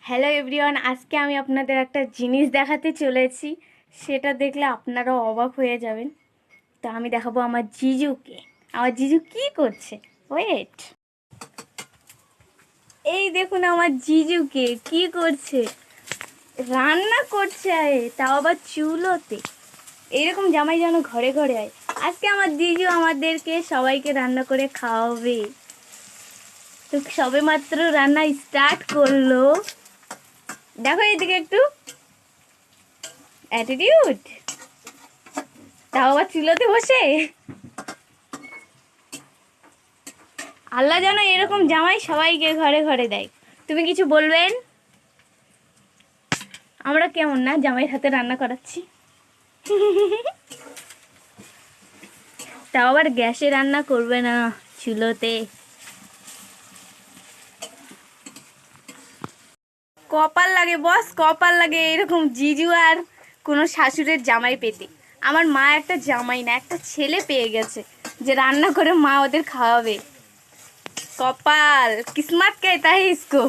Hello everyone, আজকে আমি আপনাদের একটা জিনিস দেখাতে চলেছি। সেটা দেখলে আপনারাও অবাক হয়ে যাবেন। তো আমি দেখাবো আমার জিজুকে। আমার জিজু কি করছে, ওয়েট। এই দেখুন আমার জিজুকে কি করছে, রান্না করছে, তাও আবার চুলোতে। এইরকম জামাই যেন ঘরে ঘরে হয়। আজকে আমার জিজু আমাদেরকে সবাইকে রান্না করে খাওয়াবে। তো সবে মাত্র রান্না স্টার্ট করলো। দেখো এইদিকে একটু অ্যাটিটিউড, তাও আবার চুলোতে বসে। আল্লাহ যেন এরকম জামাই সবাইকে ঘরে ঘরে দেয়। তুমি কিছু বলবেন? আমরা কেমন না জামাইয়ের হাতে রান্না করাচ্ছি। তাও আবার গ্যাসে রান্না করবে না, চুলোতে। কপাল লাগে বস, কপাল লাগে এরকম জিজু আর কোনো শাশুড়ের জামাই পেতে। আমার মা একটা জামাই না, একটা ছেলে পেয়ে গেছে যে রান্না করে মা ওদের খাওয়াবে। কপাল, কিসমত कहता है इसको।